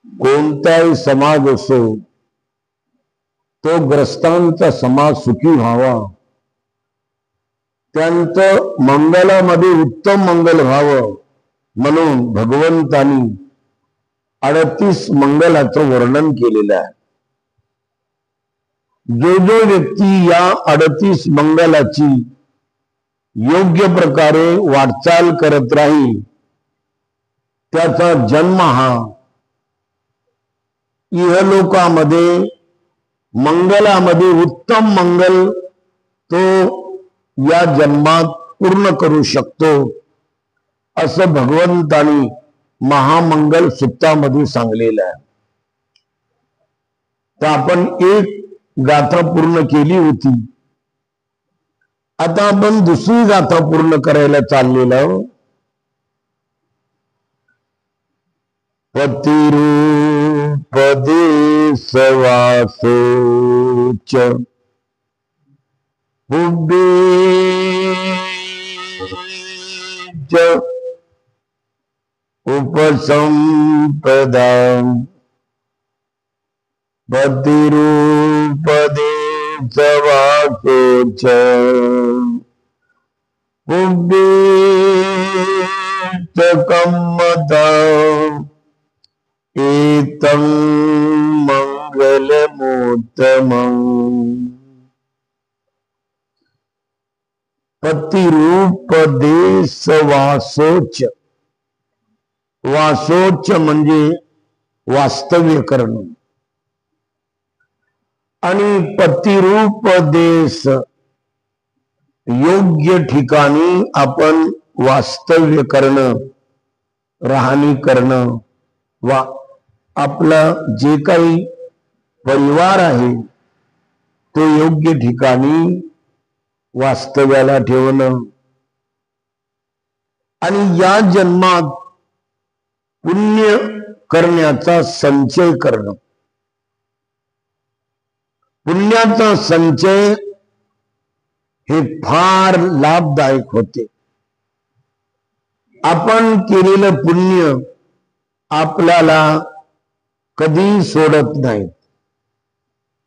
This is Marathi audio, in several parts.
कोणताही समाज असो तो ग्रस्तांचा समाज सुखी व्हावा, त्यांचं मंगलामध्ये उत्तम मंगल व्हावं म्हणून भगवंतानी 38 मंगलाचं वर्णन केलेलं आहे। जो व्यक्ती या 38 मंगलाची योग्य प्रकारे वाटचाल करत राहील त्याचा जन्म हा इहलोकामध्ये मंगलामध्ये उत्तम मंगल तो या जन्मात पूर्ण करू शकतो असं भगवंतानी महामंगल सूक्तामध्ये सांगलेलं आहे। तर आपण एक गाथा पूर्ण केली होती, आता आपण दुसरी गाथा पूर्ण करायला चाललेलो आहोत। पतिरूपदेशवासोच हुब्बेच उपसंपदा पतिरूपदेशवासोच हुब्बेच कम्मता एतं मंगलमोत्तमं। पतिरूपदेशवासोच, वासोच म्हणजे वास्तव्य करणं, आणि पतिरूपदेश योग्य ठिकाणी आपण वास्तव्य करणं, राहणी करणं, वा आपला जे काही परिवार आहे तो योग्य ठिकाणी वास्तव्याला ठेवणं, आणि या जन्मात पुण्य करण्याचा संचय करणं। पुण्याचा संचय हे फार लाभदायक होते। आपण केलेलं पुण्य आपल्याला कधी सोडत नाही,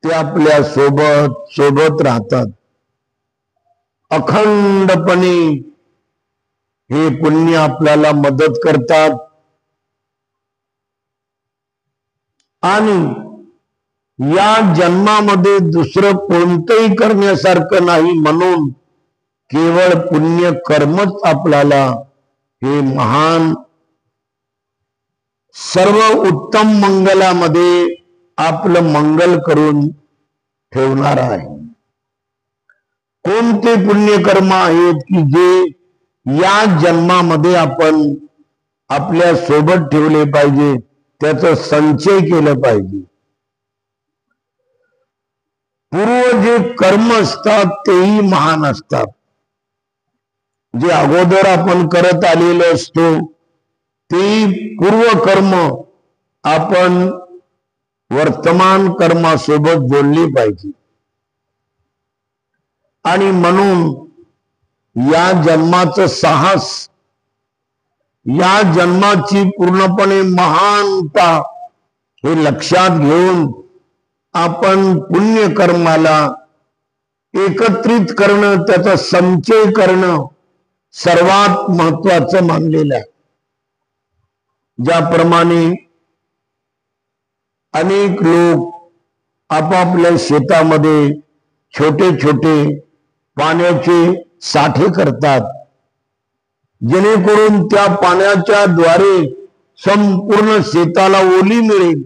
ते आपल्या सोबत राहतात अखंडपणे। हे पुण्य आपल्याला मदत करतात, आणि या जन्मामध्ये दुसरं कोणतंही करण्यासारखं नाही म्हणून केवळ पुण्य कर्मच आपल्याला हे महान सर्व उत्तम मंगलामध्ये आपलं मंगल करून ठेवणार आहे। कोणते पुण्यकर्म आहेत की जे या जन्मामध्ये आपण आपल्या सोबत ठेवले पाहिजे, त्याचा संचय केलं पाहिजे। पूर्व जे कर्म असतात तेही महान असतात, जे अगोदर आपण करत आलेलो असतो ते पूर्व कर्म आपण वर्तमान कर्मासोबत जोडली पाहिजे। आणि म्हणून या जन्माचं साहस, या जन्माची पूर्णपणे महानता हे लक्षात घेऊन आपण पुण्य कर्माला एकत्रित करणं, त्याचा संचय करणं सर्वात महत्वाचं मानलेलं आहे। ज्याप्रमाणे अनेक लोक आपापल्या शेतामध्ये छोटे छोटे पाण्याचे साठे करतात, जेणेकरून त्या पाण्याच्या द्वारे संपूर्ण शेताला ओली मिळेल।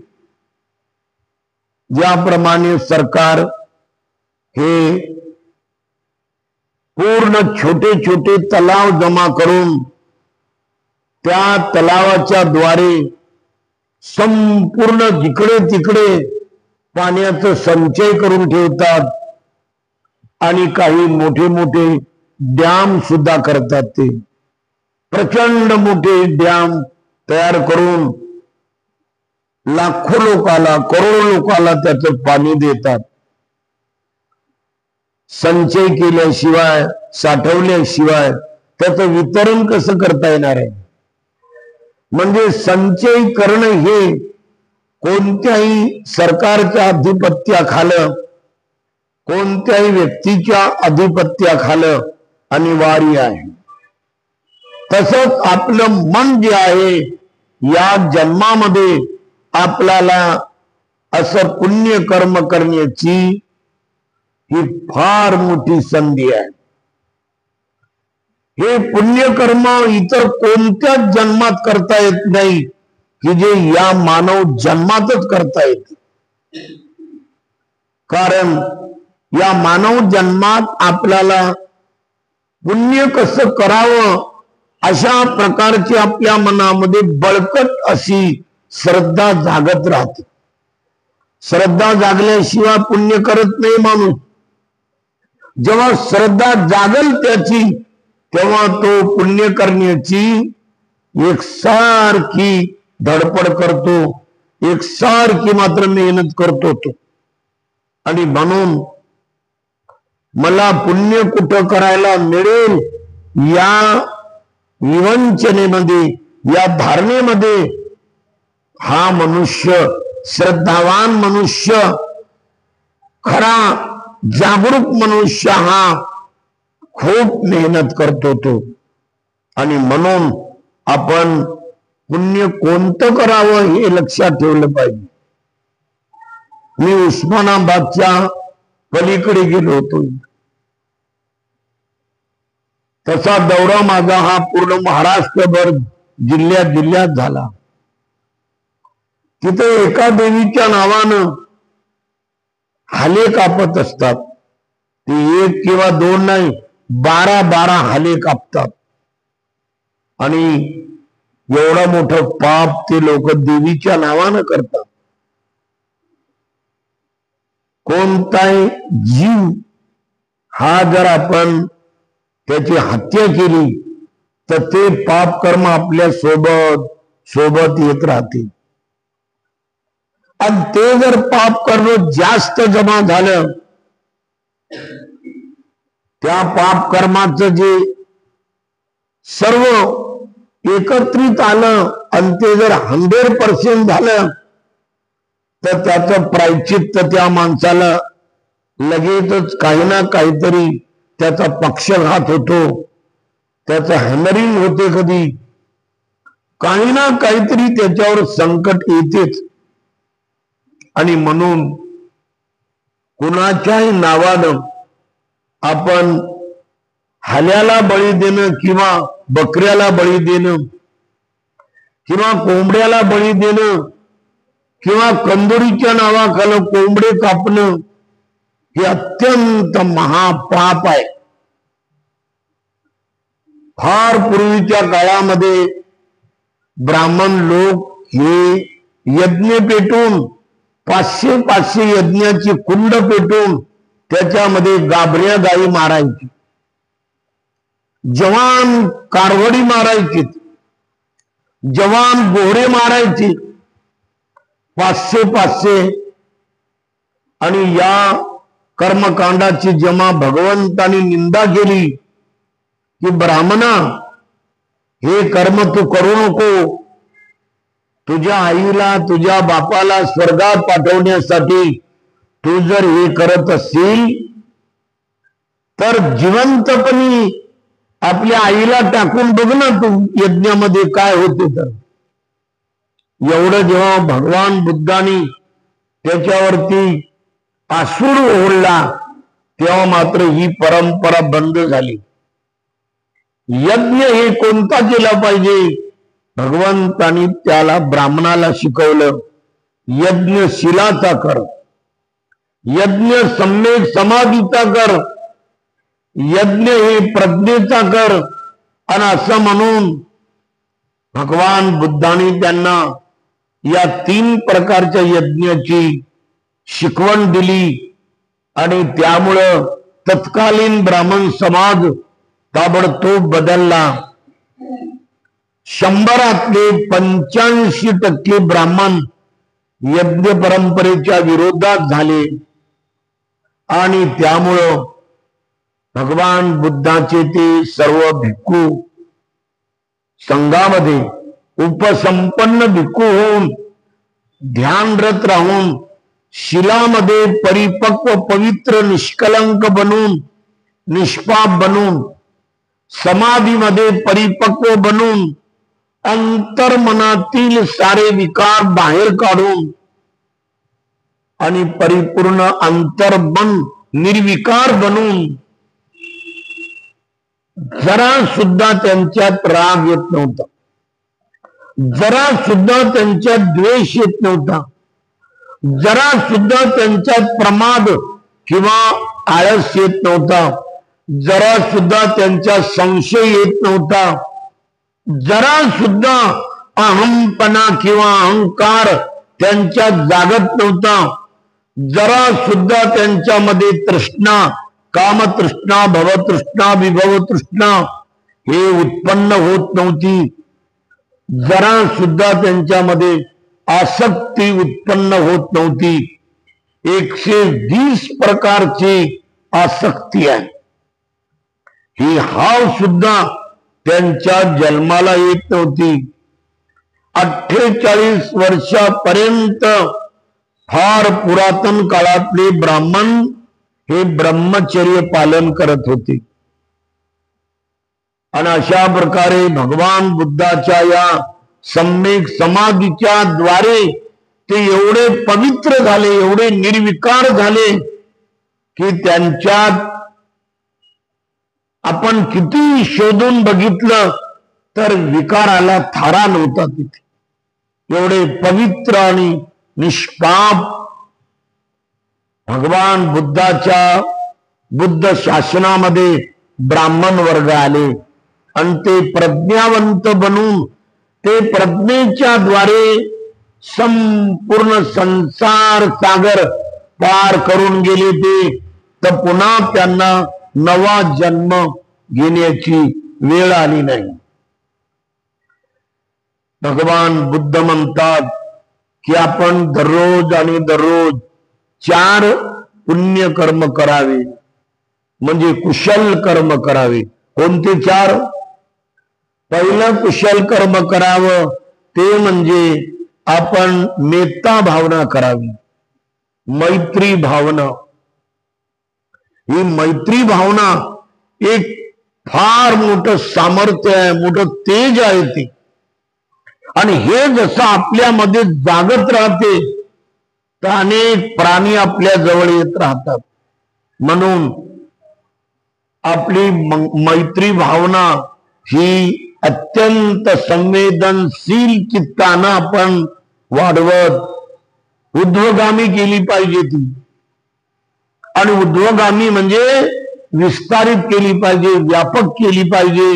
ज्याप्रमाणे सरकार हे पूर्ण छोटे छोटे तलाव जमा करून त्या तलावाच्या द्वारे संपूर्ण जिकडे तिकडे पाण्याचा संचय करून ठेवतात, आणि काही मोठे मोठे डॅम सुद्धा करतात। ते प्रचंड मोठे डॅम तयार करून लाखो लोकाला, करोडो लोकाला त्याचं पाणी देतात। संचय केल्याशिवाय, साठवल्याशिवाय त्याचं वितरण कसं करता येणार आहे? म्हणजे संचय करणं हे कोणत्याही सरकारच्या अधिपत्याखालं, कोणत्याही व्यक्तीच्या अधिपत्याखालं अनिवार्य आहे. तसंच आपलं मन जे आहे, या जन्मामध्ये आपल्याला असं पुण्य कर्म करण्याची ही फार मोठी संधी आहे. हे पुण्यकर्म इतर कोणत्याच जन्मात करता येत नाही की जे या मानव जन्मातच करता येते. कारण या मानव जन्मात आपल्याला पुण्य कसं करावं अशा प्रकारची आपल्या मनामध्ये बळकट अशी श्रद्धा जागत राहते. श्रद्धा जागल्याशिवाय पुण्य करत नाही माणूस. जेव्हा श्रद्धा जागल त्याची, तेव्हा तो पुण्य करण्याची एकसारखी धडपड करतो, एकसारखी मात्र मेहनत करतो तो. आणि म्हणून मला पुण्य कुठं करायला मिळेल या विवंचनेमध्ये, या धारणेमध्ये हा मनुष्य, श्रद्धावान मनुष्य, खरा जागरूक मनुष्य हा खूप मेहनत करतो तो. आणि म्हणून आपण पुण्य कोणतं करावं हे लक्षात ठेवलं पाहिजे. मी उस्मानाबादच्या पलीकडे गेलो होतो. तसा दौरा माझा हा पूर्ण महाराष्ट्रभर जिल्ह्यात झाला. तिथे एका देवीच्या नावानं हाले कापत असतात. ते एक किंवा दोन नाही, 12 हाले कापतात. आणि एवढं मोठं पाप ते लोक देवीच्या नावानं करतात. कोणताही जीव हा जर आपण त्याची हत्या केली तर ते पाप कर्म आपल्या सोबत येत राहते. आणि ते जर पाप कर्म जास्त जमा झालं, त्या पाप कर्माचं जे सर्व एकत्रित आलं आणि ते जर 100% झालं तर त्याचं प्रायश्चित्त त्या माणसाला लगेचच काही ना काहीतरी त्याचा पक्षघात होतो, त्याचं हॅमरिंग होते, कधी काही ना काहीतरी त्याच्यावर संकट येतेच. आणि म्हणून कुणाच्याही नावानं आपण हाल्याला बळी देणं किंवा बकऱ्याला बळी देणं किंवा कोंबड्याला बळी देणं किंवा कंदुरीच्या नावाखाली कोंबडे कापणं हे अत्यंत महापाप आहे. फार पूर्वीच्या काळामध्ये ब्राह्मण लोक हे यज्ञ पेटून 500 यज्ञाची कुंड पेटून त्याच्यामध्ये गाभऱ्या गायी मारायची, जवान कारवडी मारायची, जवान घोडे मारायची, 500. आणि या कर्मकांडाची जेव्हा भगवंतानी निंदा केली की ब्राह्मणा, हे कर्म तू करू नको, तुझ्या आईला तुझ्या बापाला स्वर्गात पाठवण्यासाठी तू जर हे करत असशील तर जिवंतपणी आपल्या आईला टाकून बघ ना तू यज्ञामध्ये काय होते. तर एवढं जेव्हा भगवान बुद्धांनी त्याच्यावरती आसूड ओढला तेव्हा मात्र ही परंपरा बंद झाली. यज्ञ हे कोणता केला पाहिजे? भगवंतानी त्याला ब्राह्मणाला शिकवलं, यज्ञशिलाचा कर, यज्ञ सम्यक समाधीचा कर, यज्ञ हे प्रज्ञेचा कर. आणि असं म्हणून भगवान बुद्धांनी त्यांना या 3 प्रकारच्या यज्ञाची शिकवण दिली. आणि त्यामुळं तत्कालीन ब्राह्मण समाज ताबडतोब बदलला. 100 85% ब्राह्मण यज्ञ परंपरेच्या विरोधात झाले. आणि त्यामुळं भगवान बुद्धाचे ते सर्व भिक्खू संघामध्ये उपसंपन्न भिक्खू होऊन ध्यानरत राहून शिलामध्ये परिपक्व पवित्र निष्कलंक बनून निष्पाप बनून समाधीमध्ये परिपक्व बनून अंतर्मनातील सारे विकार बाहेर काढून आणि परिपूर्ण अंतर्मन निर्विकार बनून जरा सुद्धा त्यांच्यात राग येत नव्हता, जरा सुद्धा त्यांच्यात द्वेष येत नव्हता, जरा सुद्धा त्यांच्यात प्रमाद किंवा आळस येत नव्हता, जरा सुद्धा त्यांच्यात संशय येत नव्हता, जरा सुद्धा अहमपणा किंवा अहंकार त्यांच्यात जागत नव्हता, जरा सुद्धा त्यांच्यामध्ये तृष्णा, कामतृष्णा, भवतृष्णा, विभवतृष्णा हे उत्पन्न होत नव्हती, जरा सुद्धा त्यांच्यामध्ये आसक्ती उत्पन्न होत नव्हती. 120 प्रकारची आसक्ती आहे. ही हाव सुद्धा त्यांच्या जन्माला येत नव्हती. 48 वर्षापर्यंत फार पुरातन काळातले ब्राह्मण हे ब्रह्मचर्य पालन करत होते आणि अशा प्रकारे भगवान बुद्धाच्या या सम्यक समाधीच्या द्वारे ते एवढे पवित्र झाले, एवढे निर्विकार झाले की त्यांच्यात आपण किती शोधून बघितलं तर विकाराला थारा नव्हता तिथे. एवढे पवित्र आणि निष्पाप भगवान बुद्धाच्या बुद्ध शासनामध्ये ब्राह्मण वर्ग आले आणि ते प्रज्ञावंत बनून ते प्रज्ञेच्या द्वारे संपूर्ण संसार सागर पार करून गेले. ते तर पुन्हा त्यांना नवा जन्म घेण्याची वेळ आली नाही. भगवान बुद्ध म्हणतात की आपण दररोज आणि दररोज 4 पुण्य कर्म करावे, म्हणजे कुशल कर्म करावे. कोणते 4? पहिलं कुशल कर्म करावं ते म्हणजे आपण मेत्ता भावना करावी, मैत्री भावना. ही मैत्री भावना एक फार मोठं सामर्थ्य आहे, मोठं तेज आहे ते. आणि हे जसं आपल्यामध्ये जागत राहते तर अनेक प्राणी आपल्या जवळ येत राहतात. म्हणून आपली मैत्री भावना ही अत्यंत संवेदनशील चित्तानं आपण वाढवत ऊर्ध्वगामी केली पाहिजे ती. आणि ऊर्ध्वगामी म्हणजे विस्तारित केली पाहिजे, व्यापक केली पाहिजे.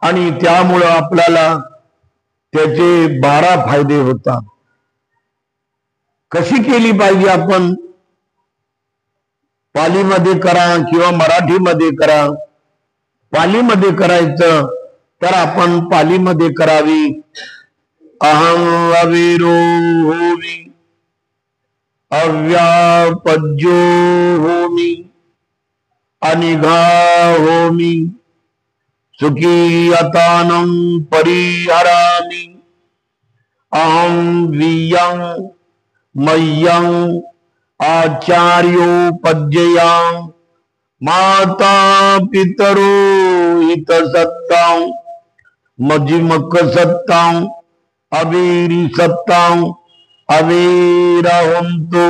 आणि त्यामुळं आपल्याला त्याचे 12 फायदे होतात. कशी केली पाहिजे आपण? पालीमध्ये करा किंवा मराठीमध्ये करा. पालीमध्ये करायचं तर आपण पालीमध्ये करावी. अहं अवीरो होमी अव्यापज्यो होमी अनिघा होमी सुखी अतानं परिहरामि अहं वीयं मह्यं आचार्योपज्ययां माता पितरो हितसत्तां मजिमकसत्तां अवीरिसत्तां अवीरहन्तु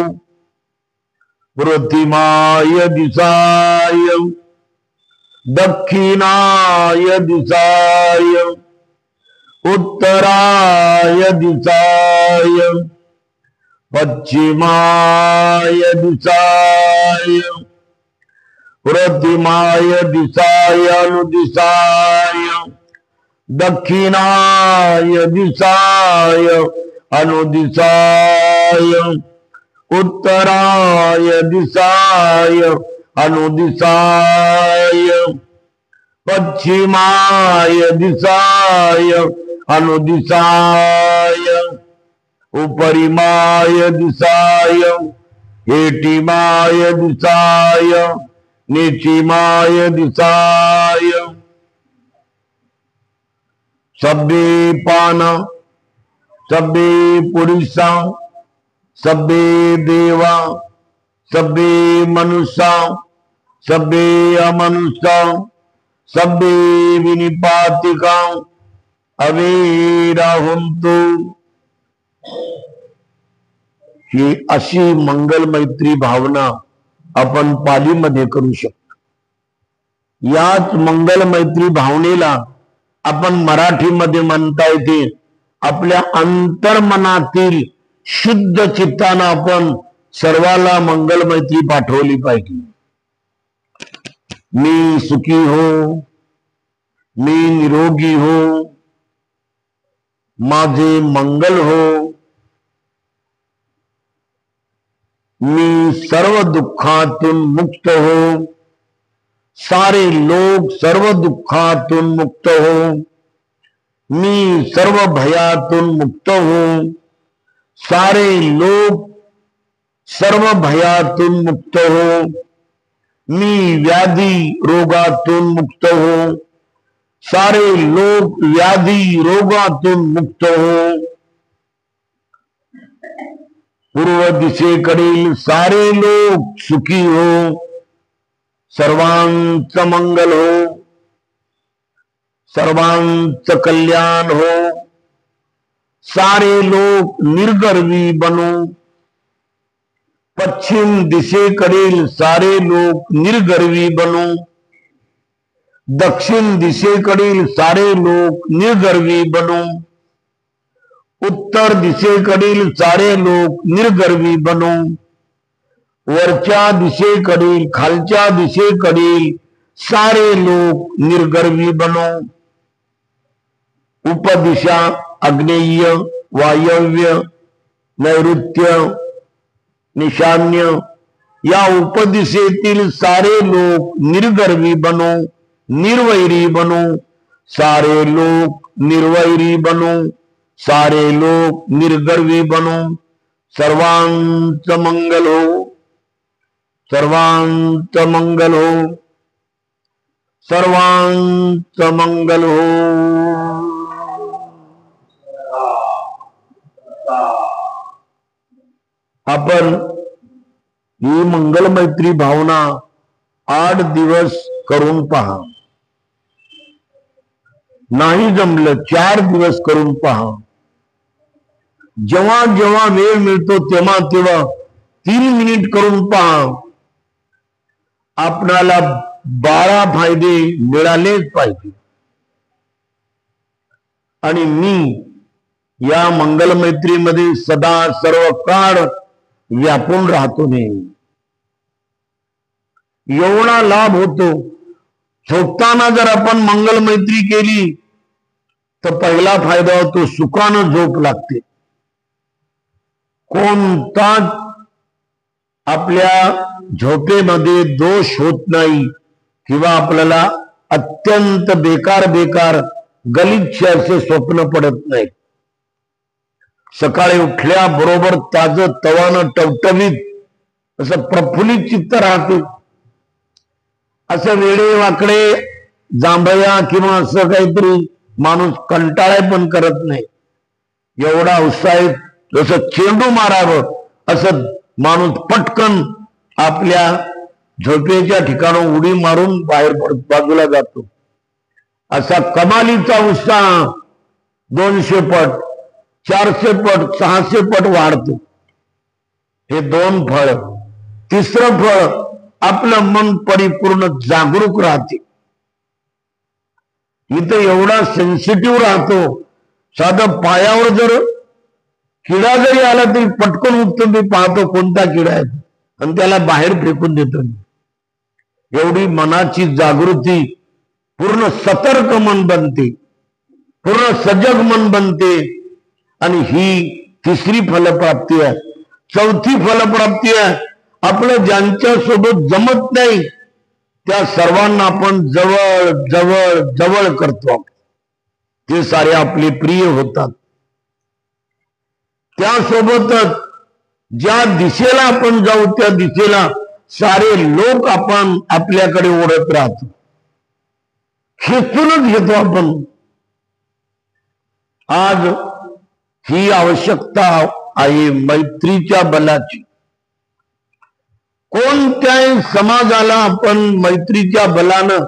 प्रतिमाय दिशाय दक्षिणाय दिशाय उत्तराय दिशाय पश्चिमाय दिशाय प्रतिमाय दिशाय अनुदिशाय दक्षिणाय दिशाय अनुदिशाय उत्तराय दिशाय अनुदिशाय पश्चिमाय दिशाय अनुदिशाय उपरिमाय दिशाय हेटिमाय दिशाय नीचिमाय दिशाय सब्बे पान सब्बे पुरुषा सब्बे देवा सब्बे मनुष्या सब्बे अमनुष्या सब्बे विनिपातिका अवेराहुंतु। ही अशी मंगल मैत्री भावना आपण पालीमध्ये करू शकतो। याच मंगल मैत्री भावनेला आपण मराठीमध्ये म्हणता येते, आपल्या अंतर्मनातील शुद्ध चित्तानं आपण सर्वाला मंगल मैत्री पाठवली पाहिजे। मी सुखी हो, मी निरोगी हो, माझे मंगल हो, मी सर्व दुःखातून मुक्त हो, सारे लोग सर्व दुःखातून मुक्त हो, मी सर्व भयातून मुक्त हो, सारे लोग सर्व भयातून मुक्त हो, मी व्याधी रोगातून मुक्त हो, सारे लोग व्याधी रोगातून मुक्त हो, पूर्व दिशेकडील सारे लोक सुखी हो, सर्वांचं मंगल हो, सर्वांचं कल्याण हो, सारे लोक निर्गर्वी बनो, पश्चिम दिशेकडील सारे लोक निर्गर्वी बनो, दक्षिण दिशेकडील सारे लोक निर्गर्वी बनो, उत्तर दिशेकडील सारे लोक निर्गर्वी बनो, वरच्या दिशेकडील खालच्या दिशेकडील सारे लोक निर्गर्वी बनो, उपदिशा आग्नेय वायव्य नैऋत्य ईशान्य या उपदिशेतील सारे लोक निर्गर्वी बनो, निर्वैरी बनो, सारे लोक निर्वैरी बनो, सारे लोक निर्गर्वी बनो, सर्वांचं मंगल हो, सर्वांचं मंगल हो, सर्वांचं मंगल हो। आपण ही मंगल मैत्री भावना 8 दिवस करून पहा, नाही जमलं 4 दिवस करून पहा, जेव्हा जेव्हा वेळ मिळतो तेव्हा तेव्हा 3 मिनिट करून पहा, आपणाला 12 फायदे मिळालेच पाहिजे। आणि मी या मंगल मैत्रीमध्ये सदा सर्व काळ व्यापून राहतो नेहमी, एवढा लाभ होतो। झोपताना जर आपण मंगल मैत्री केली तर पहिला फायदा होतो, सुखानं झोप लागते। कोणताच आपल्या झोपेमध्ये दोष होत नाही किंवा आपल्याला अत्यंत बेकार गलिच्छ असे स्वप्न पडत नाही। सकाळी उठल्याबरोबर ताजं तवानं टवटवीत असं प्रफुल्लित चित्त राहते। असं वेडे वाकडे जांभया किंवा असं काहीतरी माणूस कंटाळा पण करत नाही। एवढा उत्साहित जसं चेंडू मारावं असं माणूस पटकन आपल्या झोपेच्या ठिकाणून उडी मारून बाहेर बाजूला जातो। असा कमालीचा उत्साह 200 पट 400 पट 600 पट वाढतो। हे 2 फळ। तिसरं फळ, आपलं मन परिपूर्ण जागरूक राहते। इथं एवढा सेन्सिटिव्ह राहतो, साधं पायावर जर किडा जरी आला तरी पटकन उठतो, मी पाहतो कोणता किडा आहे आणि त्याला बाहेर फेकून देतो। एवढी मनाची जागृती, पूर्ण सतर्क मन बनते, पूर्ण सजग मन बनते। आणि ही तिसरी फलप्राप्ती आहे। चौथी फलप्राप्ती आहे, आपलं ज्यांच्या सोबत जमत नाही त्या सर्वांना आपण जवळ जवळ जवळ करतो, ते सारे आपले प्रिय होतात। त्यासोबतच ज्या दिशेला आपण जाऊ त्या दिशेला सारे लोक आपण आपल्याकडे ओढत राहतो, खेचूनच घेतो आपण। आज ही आवश्यकता आहे मैत्रीच्या बलाची. कोणत्याही समाजाला आपण मैत्रीच्या बलानं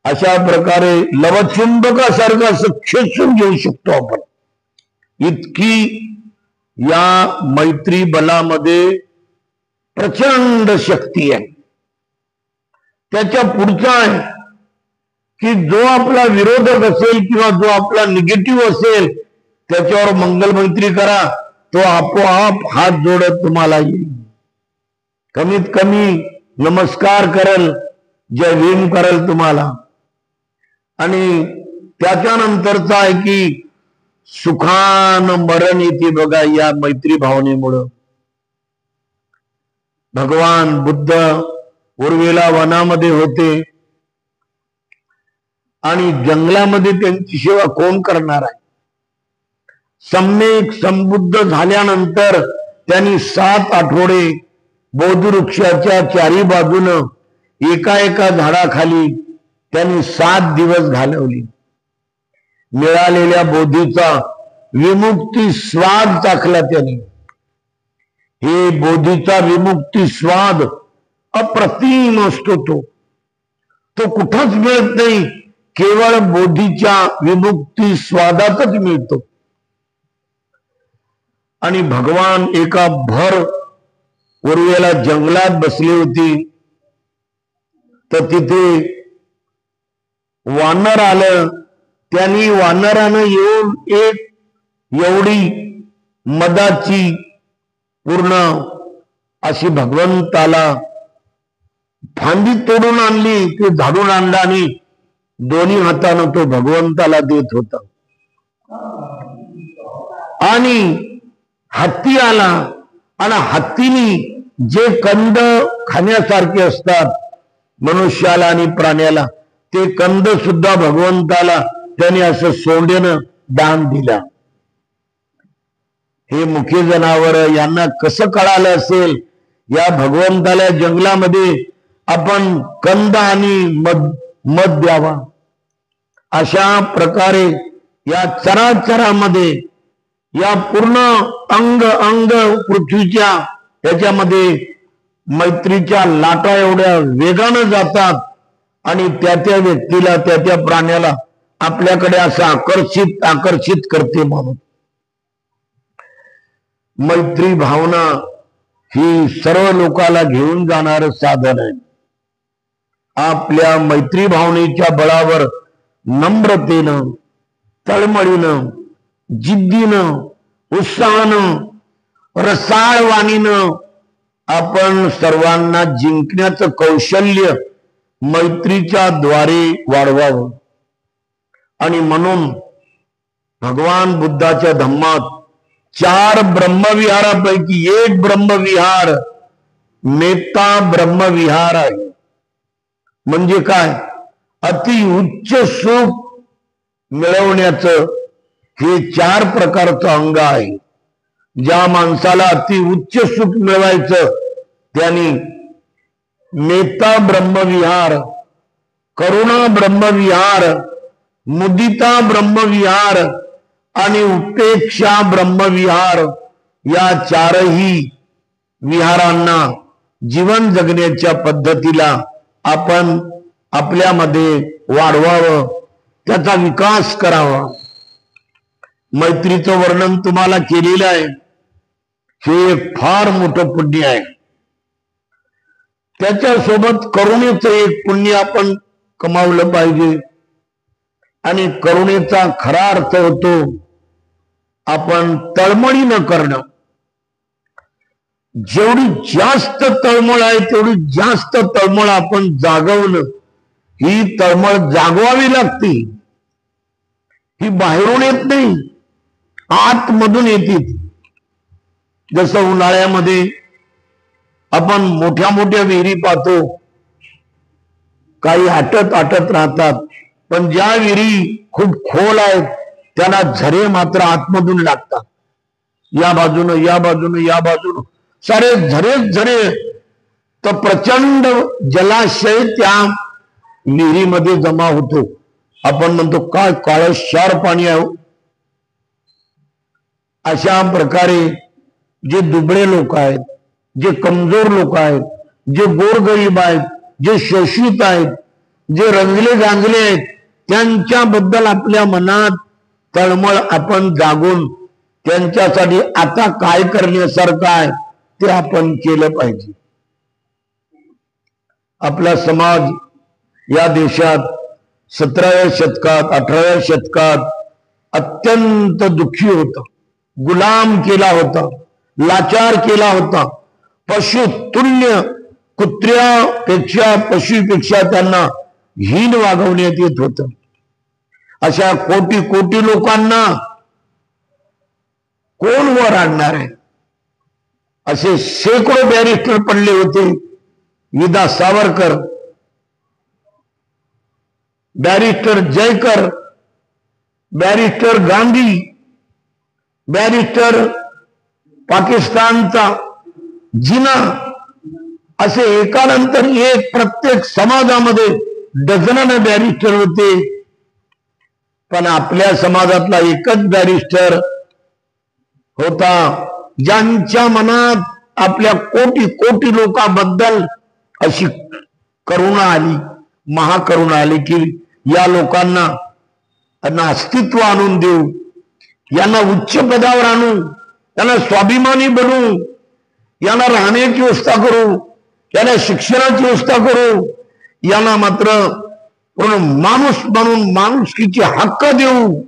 अशा प्रकारे लवचुंबकासारखं असं खेचून घेऊ शकतो आपण. इतकी या मैत्री बलामध्ये प्रचंड शक्ती आहे. त्याच्या पुढचा आहे की जो आपला विरोधक असेल किंवा जो आपला निगेटिव्ह असेल त्याच्यावर मंगल मैत्री करा, तो आपोआप हात जोडत तुम्हाला येईल. कमीत कमी नमस्कार करल, जय भीम करल तुम्हाला. आणि त्याच्यानंतरचा आहे की सुखान मरण येते बघा या मैत्री भावनेमुळं. भगवान बुद्ध उर्वेला वनामध्ये होते आणि जंगलामध्ये त्यांची सेवा कोण करणार आहे. सम्यक संबुद्ध झाल्यानंतर त्यांनी 7 आठवडे बोधवृक्षाच्या चारी बाजूनं एका एका झाडाखाली त्यांनी 7 दिवस घालवली. मिळालेल्या बोधीचा विमुक्ती स्वाद चाखला त्यांनी. हे बोधीचा विमुक्ती स्वाद अप्रतिम असतो. तो कुठंच मिळत नाही, केवळ बोधीच्या विमुक्ती स्वादातच मिळतो. आणि भगवान एका भर उर्वेला जंगलात बसली होती, तर तिथे वानर आलं. त्यांनी वानरानं येऊन एक एवढी मदाची पूर्ण अशी भगवंताला फांदी तोडून आणली, ते झाडून आणला आणि दोन्ही हातानं तो भगवंताला देत होता. आणि हत्ती आला आणि हत्तीनी जे कंद खाण्यासारखे असतात मनुष्याला आणि प्राण्याला, ते कंद सुद्धा भगवंताला त्याने असं सोंडेनं दान दिला. हे मुख्य जनावर यांना कसं कळालं असेल या भगवंताला जंगलामध्ये आपण कंद आणि मध द्यावा. अशा प्रकारे या चराचरामध्ये या पूर्ण अंग अंग पृथ्वीच्या त्याच्यामध्ये मैत्रीच्या लाटा एवढ्या वेगानं जातात आणि त्या व्यक्तीला त्या प्राण्याला आपल्याकडे असं आकर्षित करते. म्हणून मैत्री भावना ही सर्व लोकाला घेऊन जाणारं साधन आहे. आपल्या मैत्री भावनेच्या बळावर नम्रतेनं, तळमळीनं, जिद्दीनं, उत्साहानं, रसाळवाणीनं आपण सर्वांना जिंकण्याचं कौशल्य मैत्रीच्या द्वारे वाढवावं. आणि म्हणून भगवान बुद्धाच्या धम्मात 4 ब्रह्मविहारापैकी एक ब्रह्मविहार मेत्ता ब्रह्मविहार आहे. म्हणजे काय, अति उच्च सुख मिळवण्याचं हे 4 प्रकारचं अंग आहे. ज्या माणसाला अति उच्च सुख मिळवायचं त्यांनी मेत्ता ब्रह्मविहार, करुणा ब्रह्मविहार, मुदिता ब्रह्मविहार आणि उपेक्षा ब्रह्मविहार या 4ही विहारांना जीवन जगण्याच्या पद्धतीला आपण आपल्यामध्ये वाढवावं, त्याचा विकास करावा. मैत्रीचं वर्णन तुम्हाला केलेलं आहे. हे फार मोठं पुण्य आहे. त्याच्यासोबत करुणेचं एक पुण्य आपण कमावलं पाहिजे. आणि करुणेचा खरा अर्थ होतो आपण तळमळी न करणं. जेवढी जास्त तळमळ आहे तेवढी जास्त तळमळ आपण जागवणं. ही तळमळ जागवावी लागते. ही बाहेरून येत नाही, आतमधून येते. जसं उन्हाळ्यामध्ये आपण मोठ्या मोठ्या विहिरी पाहतो, काही आटत राहतात, पण ज्या विहिरी खूप खोल आहेत त्यांना झरे मात्र आतमधून लागतात. या बाजूनं या बाजूनं या बाजूनं सारे झरे तर प्रचंड जलाशय त्या विहिरीमध्ये जमा होतो. आपण म्हणतो काय काळं क्षार पाणी आहे. अशा प्रकारे जे दुबळे लोक आहेत, जे कमजोर लोक आहेत, जे गोरगरीब आहेत, जे शोषित आहेत, जे रंजले गांजले आहेत, त्यांच्याबद्दल आपल्या मनात तळमळ आपण जागून त्यांच्यासाठी आता काय करण्यासारखं आहे ते आपण केलं पाहिजे. आपला समाज या देशात 17व्या शतकात 18व्या शतकात अत्यंत दुःखी होता, गुलाम केला होता, लाचार केला होता. पशुतुल्य, कुत्र्यापेक्षा पशुपेक्षा त्यांना हीन वागवण्यात येत होत. अशा कोटी कोटी लोकांना कोण वर आणणार आहे? असे शेकडो बॅरिस्टर पडले होते. विदा Savarkar, barrister Jayakar, barrister Gandhi, barrister पाकिस्तानचा जिना, असे एकानंतर एक प्रत्येक समाजामध्ये डझनाने बॅरिस्टर होते. पण आपल्या समाजातला एकच बॅरिस्टर होता ज्यांच्या मनात आपल्या कोटी कोटी लोकांबद्दल अशी करुणा आली, महाकरुणा आली की या लोकांना अस्तित्व आणून देऊ, यांना उच्च पदावर आणू, यांना स्वाभिमानी बनवू, यांना राहण्याची व्यवस्था करू, यांना शिक्षणाची व्यवस्था करू, यांना मात्र पूर्ण माणूस म्हणून माणुसकीचे हक्क देऊ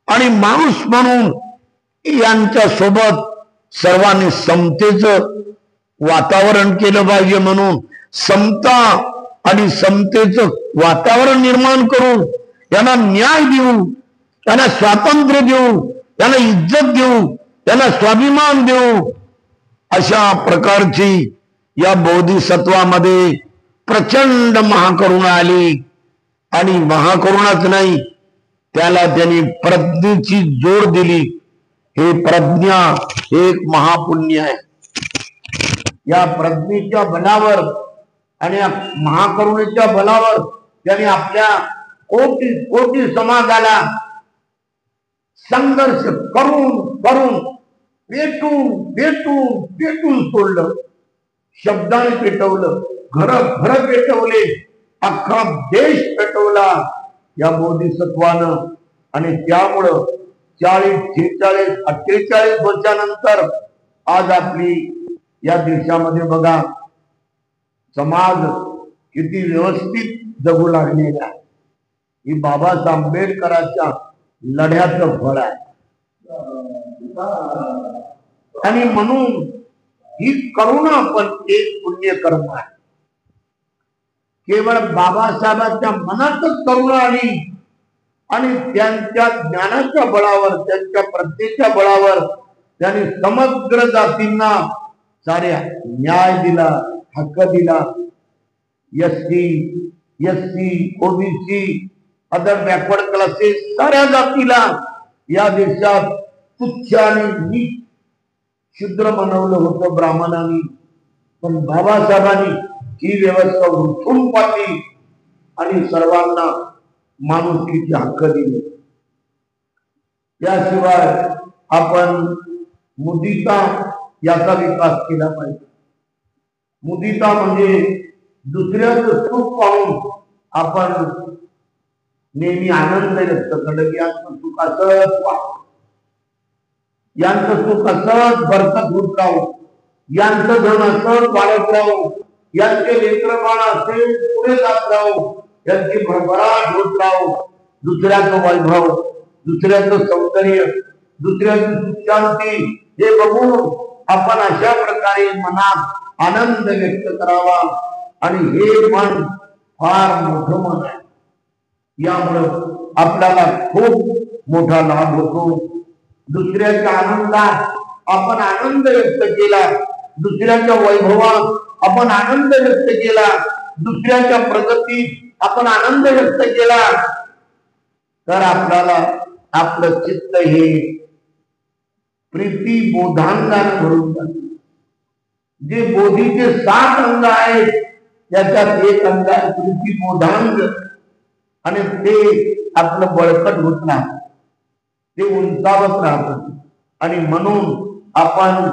आणि माणूस म्हणून यांच्या सोबत सर्वांनी समतेचं वातावरण केलं पाहिजे. म्हणून समता आणि समतेचं वातावरण निर्माण करू, यांना न्याय देऊ, त्यांना स्वातंत्र्य देऊ, त्यांना इज्जत देऊ, त्यांना स्वाभिमान देऊ. अशा प्रकारची या बोधिसत्वामध्ये प्रचंड महाकरुणा आली. आणि महाकरुणाच नाही, त्याला त्यांनी प्रज्ञेची जोड दिली. हे प्रज्ञा एक महापुण्य आहे. या प्रज्ञेच्या बलावर आणि या महाकरुणेच्या बलावर त्यांनी आपल्या कोटी कोटी समाजाला संघर्ष करून करून पेटून पेटून पेटून सोडलं. शब्दाने पेटवलं, घर घर पेटवले, अख्खा देश पेटवला या बोधिसत्वानं. आणि त्यामुळं 40, 46, 48 वर्षानंतर आज आपली या देशामध्ये बघा समाज किती व्यवस्थित जगू लागलेला आहे. ही बाबासाहेब आंबेडकरांच्या लढ्याचं फळ आहे. आणि म्हणून ही करुणा पण एक पुण्यकर्म आहे. केवळ बाबासाहेबांच्या मनातच करुणा आली आणि त्यांच्या ज्ञानाच्या बळावर, त्यांच्या प्रज्ञेच्या बळावर त्यांनी समग्र जातींना सारे न्याय दिला, हक्क दिला. SC, OBC, other backward classes साऱ्या जातीला या देशात तुच्छ आणि नीच शूद्र बनवलं होतं ब्राह्मणांनी. पण बाबासाहेबांनी ही व्यवस्था उलथून पाडली आणि सर्वांना माणुसकीचे हक्क दिले. याशिवाय आपण मुदिता याचा विकास केला पाहिजे. मुदिता म्हणजे दुसऱ्याचं सुख पाहून आपण नेहमी आनंद व्यक्त करणं, यांचं सुख असंच पाहू, यांचं सुख असंच बरकत होत राहू, यांचं धन असंच वाढत राहू, यांचे लेकरबाळ असेल पुढे जात राहू, यांची भरभराट होत राहू. दुसऱ्याचं वैभव, दुसऱ्याचं सौंदर्य, दुसऱ्याची शांती हे बघून आपण अशा प्रकारे मनात आनंद व्यक्त करावा. आणि हे मन फार मोठं मन आहे. यामुळं आपल्याला खूप मोठा लाभ होतो. दुसऱ्याच्या आनंदात आपण आनंद व्यक्त केला, दुसऱ्याच्या वैभवात आपण आनंद व्यक्त केला, दुसऱ्याच्या प्रगतीत आपण आनंद व्यक्त केला, तर आपल्याला आपलं चित्त हे प्रीती बोधांगाने भरून जाते. जे बोधीचे 7 अंग आहेत त्याच्यात एक अंग आहे प्रीती बोधांग. आणि ते आपलं बळकट होत नाही, ते उंचावत राहत. आणि म्हणून आपण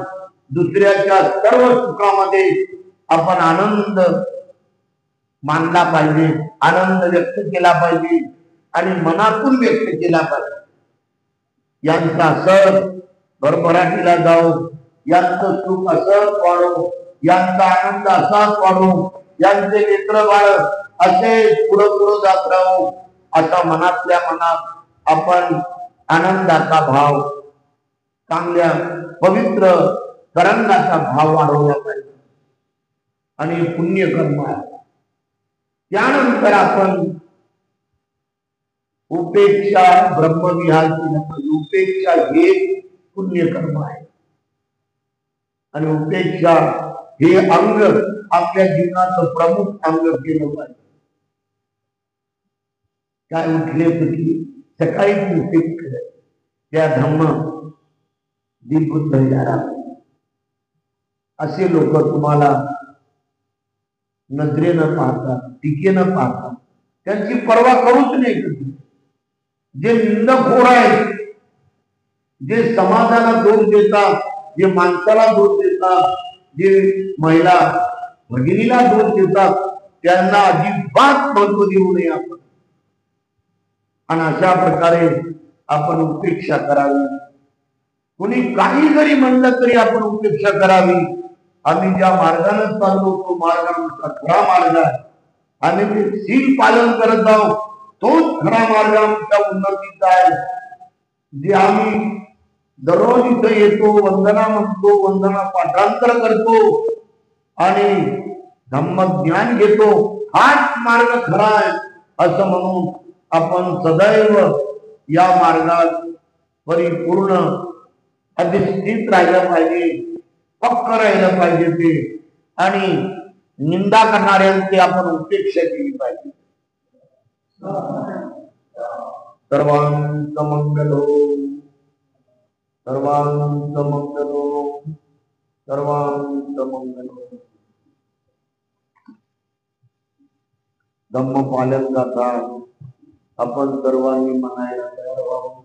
दुसऱ्याच्या सर्व सुखामध्ये आपण आनंद मानला पाहिजे, आनंद व्यक्त केला पाहिजे आणि मनातून व्यक्त केला पाहिजे. यांचा सर भरभराटीला जाऊ, यांचं सुख असंच वाढो, यांचा आनंद असाच वाढो, यांचे मित्र बाळ असे पुढं पुढं जात राहू, असा मनातल्या मनात आपण आनंदाचा भाव, चांगल्या पवित्र तरंगाचा भाव वाढवला पाहिजे. आणि पुण्यकर्म आहे. त्यानंतर आपण उपेक्षा ब्रह्मविहार केलं पाहिजे. उपेक्षा हे पुण्यकर्म आहे आणि उपेक्षा हे अंग आपल्या जीवनाचं प्रमुख अंग केलं पाहिजे. काय उठले की सकाळी उपेक्षा त्या धम्म दिलबुद्ध यारा असे लोक तुम्हाला नजरेनं पाहतात, टीकेनं पाहतात, त्यांची पर्वा करूच नाही करत. जे निंदखोर आहेत, जे समाजाला दोष देतात, जे माणसाला दोष देतात, जे महिला भगिनीला दोष देतात, त्यांना अजिबात महत्व देऊ नये आपण. आणि अशा प्रकारे आपण उपेक्षा करावी. कोणी काही जरी म्हणलं तरी आपण उपेक्षा करावी. आम्ही ज्या मार्गाने चाललो तो मार्ग आमचा खरा मार्ग आहे. आम्ही ते शील पालन करत आहोत, तोच खरा मार्ग आमच्या उन्नतीचा आहे. जे आम्ही दररोज इथं येतो, वंदना म्हणतो, वंदना पाठांतर करतो आणि धम्मज्ञान घेतो, हाच मार्ग खरा आहे असं म्हणून आपण सदैव या मार्गात परिपूर्ण अधिष्ठित राहिलं पाहिजे, पक्क राहिलं पाहिजे ते. आणि निंदा करणाऱ्यांची आपण उपेक्षा केली पाहिजे. सर्वांत मंगलो, सर्वांत मंगलो, सर्वांत मंगलो. धम्म पालन गाथा आपण सर्वांनी म्हणायला तयार व्हावं.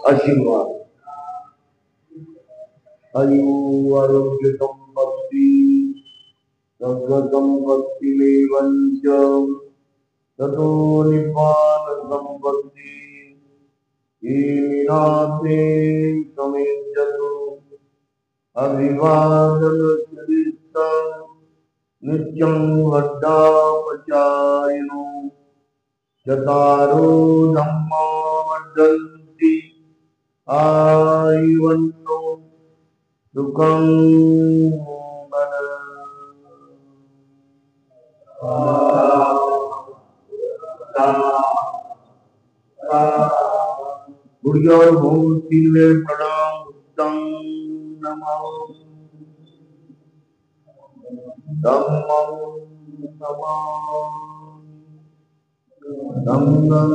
आशीर्वाद आयु आरोग्य संपत्ति सर्व संपत्ति लेवंच ततो निपान संपत्ति हीनाते समेजतु अभिवादन चरिता नित्यं वड्डापचारिणो चतारो धम्मा वर्धन्ति आयुवन्नो सुखं मूर्ति प्रणाम उत्तम नमो धम्मं नमः धम्मं